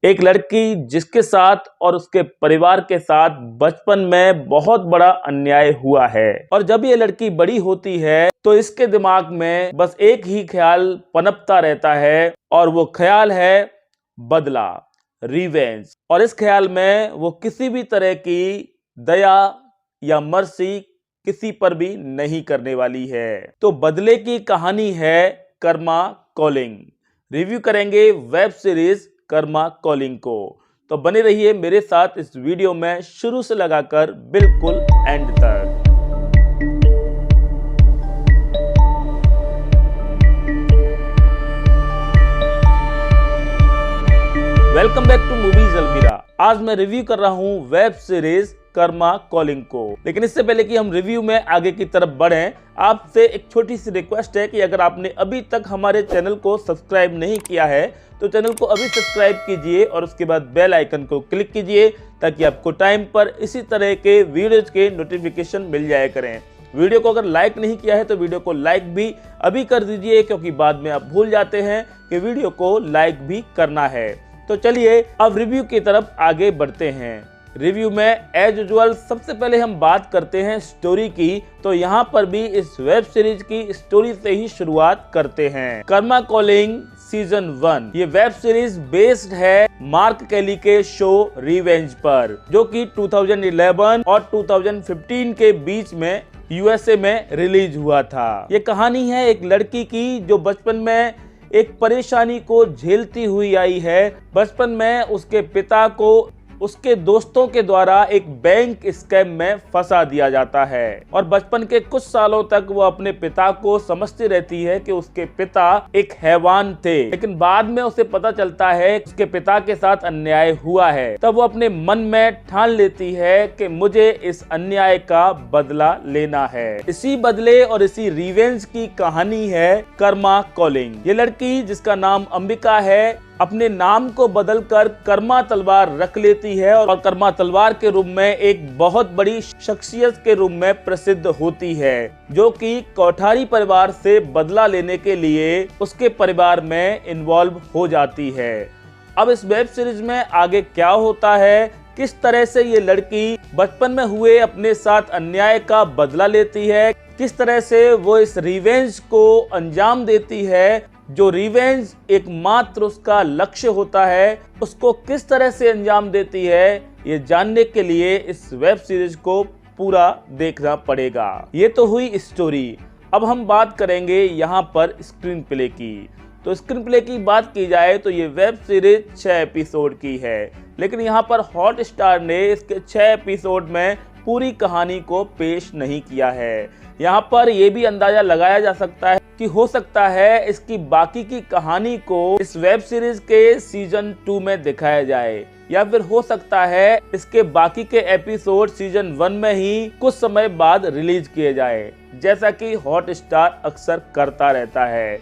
एक लड़की जिसके साथ और उसके परिवार के साथ बचपन में बहुत बड़ा अन्याय हुआ है और जब ये लड़की बड़ी होती है तो इसके दिमाग में बस एक ही ख्याल पनपता रहता है और वो ख्याल है बदला, रिवेंज। और इस ख्याल में वो किसी भी तरह की दया या मर्सी किसी पर भी नहीं करने वाली है। तो बदले की कहानी है कर्मा कॉलिंग। रिव्यू करेंगे वेब सीरीज कर्मा कॉलिंग को, तो बने रहिए मेरे साथ इस वीडियो में शुरू से लगाकर बिल्कुल एंड तक। वेलकम बैक टू मूवीज अलमीरा। आज मैं रिव्यू कर रहा हूं वेब सीरीज कर्मा कॉलिंग को, लेकिन इससे पहले कि हम रिव्यू में आगे की तरफ बढ़ें, आपसे एक छोटी सी रिक्वेस्ट है कि अगर आपने अभी तक हमारे चैनल को सब्सक्राइब नहीं किया है तो चैनल को अभी सब्सक्राइब कीजिए और उसके बाद बेल आइकन को क्लिक कीजिए ताकि आपको टाइम पर इसी तरह के वीडियोज के नोटिफिकेशन मिल जाया करें। वीडियो को अगर लाइक नहीं किया है तो वीडियो को लाइक भी अभी कर दीजिए, क्योंकि बाद में आप भूल जाते हैं कि वीडियो को लाइक भी करना है। तो चलिए अब रिव्यू की तरफ आगे बढ़ते हैं। रिव्यू में एज यूजुअल सबसे पहले हम बात करते हैं स्टोरी की, तो यहाँ पर भी इस वेब सीरीज की स्टोरी से ही शुरुआत करते हैं। कर्मा कॉलिंग सीजन 1 ये वेब सीरीज बेस्ड है मार्क केली के शो रिवेंज पर, जो कि 2011 और 2015 के बीच में यूएसए में रिलीज हुआ था। ये कहानी है एक लड़की की जो बचपन में एक परेशानी को झेलती हुई आई है। बचपन में उसके पिता को उसके दोस्तों के द्वारा एक बैंक स्कैम में फंसा दिया जाता है और बचपन के कुछ सालों तक वो अपने पिता को समझती रहती है कि उसके पिता एक हैवान थे, लेकिन बाद में उसे पता चलता है कि उसके पिता के साथ अन्याय हुआ है। तब वो अपने मन में ठान लेती है कि मुझे इस अन्याय का बदला लेना है। इसी बदले और इसी रिवेंज की कहानी है कर्मा कॉलिंग। ये लड़की जिसका नाम अंबिका है अपने नाम को बदलकर कर्मा तलवार रख लेती है और कर्मा तलवार के रूप में एक बहुत बड़ी शख्सियत के रूप में प्रसिद्ध होती है, जो कि कोठारी परिवार से बदला लेने के लिए उसके परिवार में इन्वॉल्व हो जाती है। अब इस वेब सीरीज में आगे क्या होता है, किस तरह से ये लड़की बचपन में हुए अपने साथ अन्याय का बदला लेती है, किस तरह से वो इस रिवेंज को अंजाम देती है, जो रिवेंज एकमात्र उसका लक्ष्य होता है उसको किस तरह से अंजाम देती है, ये जानने के लिए इस वेब सीरीज को पूरा देखना पड़ेगा। ये तो हुई स्टोरी। अब हम बात करेंगे यहाँ पर स्क्रीन प्ले की। तो स्क्रीन प्ले की बात की जाए तो ये वेब सीरीज 6 एपिसोड की है, लेकिन यहाँ पर हॉटस्टार ने इसके 6 एपिसोड में पूरी कहानी को पेश नहीं किया है। यहाँ पर यह भी अंदाजा लगाया जा सकता है कि हो सकता है इसकी बाकी की कहानी को इस वेब सीरीज के सीजन 2 में दिखाया जाए, या फिर हो सकता है इसके बाकी के एपिसोड सीजन 1 में ही कुछ समय बाद रिलीज किए जाए, जैसा कि हॉटस्टार अक्सर करता रहता है।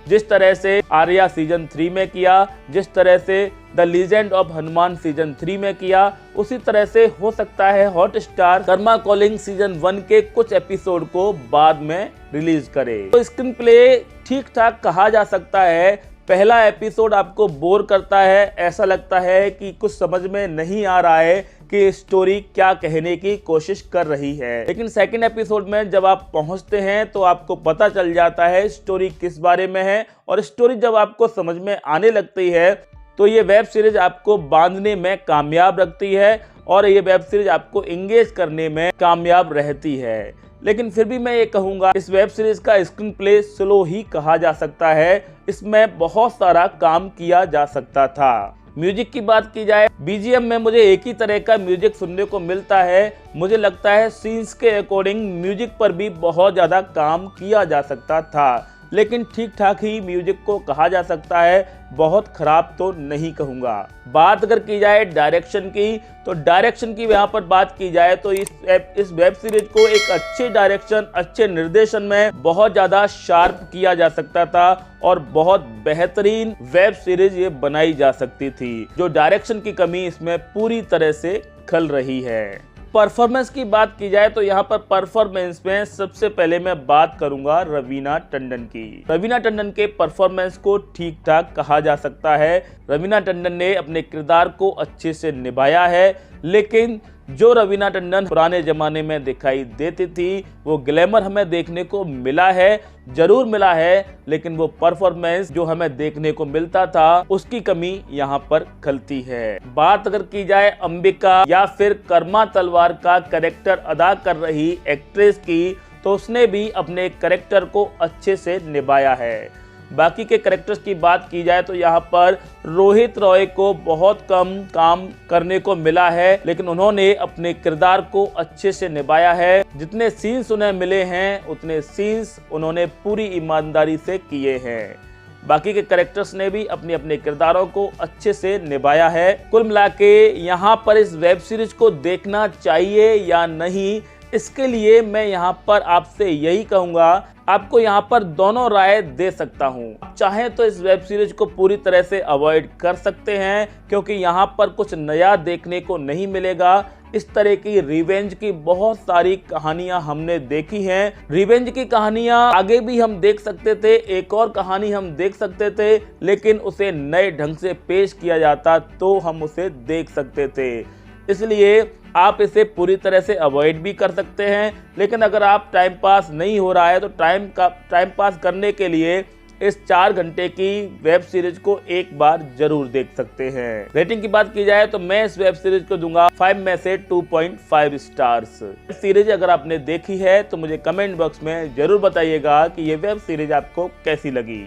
जिस तरह से आर्या सीजन 3 में किया, जिस तरह से the legend of Hanuman season 3 में किया, उसी तरह से हो सकता है हॉटस्टार कर्मा कॉलिंग सीजन 1 के कुछ एपिसोड को बाद में रिलीज करे। तो स्क्रीन प्ले ठीक ठाक कहा जा सकता है। पहला एपिसोड आपको बोर करता है, ऐसा लगता है कि कुछ समझ में नहीं आ रहा है कि स्टोरी क्या कहने की कोशिश कर रही है, लेकिन सेकंड एपिसोड में जब आप पहुंचते हैं तो आपको पता चल जाता है स्टोरी किस बारे में है, और स्टोरी जब आपको समझ में आने लगती है तो ये वेब सीरीज आपको बांधने में कामयाब रखती है और ये वेब सीरीज आपको एंगेज करने में कामयाब रहती है। लेकिन फिर भी मैं ये कहूँगा इस वेब सीरीज का स्क्रीन प्ले स्लो ही कहा जा सकता है, इसमें बहुत सारा काम किया जा सकता था। म्यूजिक की बात की जाए, बीजीएम में मुझे एक ही तरह का म्यूजिक सुनने को मिलता है। मुझे लगता है सीन्स के अकॉर्डिंग म्यूजिक पर भी बहुत ज़्यादा काम किया जा सकता था, लेकिन ठीक ठाक ही म्यूजिक को कहा जा सकता है, बहुत खराब तो नहीं कहूँगा। बात अगर की जाए डायरेक्शन की, तो डायरेक्शन की यहाँ पर बात की जाए तो इस वेब सीरीज को एक अच्छे डायरेक्शन, अच्छे निर्देशन में बहुत ज़्यादा शार्प किया जा सकता था और बहुत बेहतरीन वेब सीरीज ये बनाई जा सकती थी, जो डायरेक्शन की कमी इसमें पूरी तरह से खल रही है। परफॉर्मेंस की बात की जाए तो यहाँ पर परफॉर्मेंस में सबसे पहले मैं बात करूंगा रवीना टंडन की। रवीना टंडन के परफॉर्मेंस को ठीक ठाक कहा जा सकता है। रवीना टंडन ने अपने किरदार को अच्छे से निभाया है, लेकिन जो रवीना टंडन पुराने जमाने में दिखाई देती थी वो ग्लैमर हमें देखने को मिला है, जरूर मिला है, लेकिन वो परफॉर्मेंस जो हमें देखने को मिलता था उसकी कमी यहाँ पर खलती है। बात अगर की जाए अंबिका या फिर कर्मा तलवार का कैरेक्टर अदा कर रही एक्ट्रेस की, तो उसने भी अपने कैरेक्टर को अच्छे से निभाया है। बाकी के कैरेक्टर्स की बात की जाए तो यहाँ पर रोहित रॉय को बहुत कम काम करने को मिला है, लेकिन उन्होंने अपने किरदार को अच्छे से निभाया है। जितने सीन्स उन्हें मिले हैं उतने सीन्स उन्होंने पूरी ईमानदारी से किए हैं। बाकी के कैरेक्टर्स ने भी अपने अपने किरदारों को अच्छे से निभाया है। कुल मिला के यहाँ पर इस वेब सीरीज को देखना चाहिए या नहीं, इसके लिए मैं यहाँ पर आपसे यही कहूँगा, आपको यहाँ पर दोनों राय दे सकता हूँ। चाहें तो इस वेब सीरीज को पूरी तरह से अवॉइड कर सकते हैं, क्योंकि यहाँ पर कुछ नया देखने को नहीं मिलेगा। इस तरह की रिवेंज की बहुत सारी कहानियां हमने देखी हैं। रिवेंज की कहानियां आगे भी हम देख सकते थे, एक और कहानी हम देख सकते थे, लेकिन उसे नए ढंग से पेश किया जाता तो हम उसे देख सकते थे। इसलिए आप इसे पूरी तरह से अवॉइड भी कर सकते हैं, लेकिन अगर आप टाइम पास नहीं हो रहा है तो टाइम पास करने के लिए इस 4 घंटे की वेब सीरीज को एक बार जरूर देख सकते हैं। रेटिंग की बात की जाए तो मैं इस वेब सीरीज को दूंगा 5 में से 2.5 स्टार्स। सीरीज अगर आपने देखी है तो मुझे कमेंट बॉक्स में जरूर बताइएगा कि ये वेब सीरीज आपको कैसी लगी।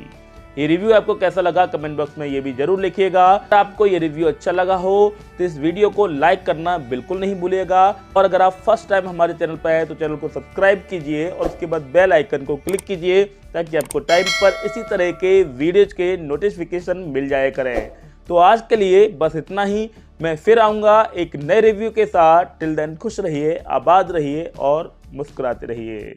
ये रिव्यू आपको कैसा लगा कमेंट बॉक्स में ये भी जरूर लिखिएगा। अगर आपको ये रिव्यू अच्छा लगा हो तो इस वीडियो को लाइक करना बिल्कुल नहीं भूलिएगा, और अगर आप फर्स्ट टाइम हमारे चैनल पर आए तो चैनल को सब्सक्राइब कीजिए और उसके बाद बेल आइकन को क्लिक कीजिए, ताकि आपको टाइम पर इसी तरह के वीडियोज के नोटिफिकेशन मिल जाया करें। तो आज के लिए बस इतना ही। मैं फिर आऊँगा एक नए रिव्यू के साथ। टिल देन खुश रहिए, आबाद रहिए और मुस्कुराते रहिए।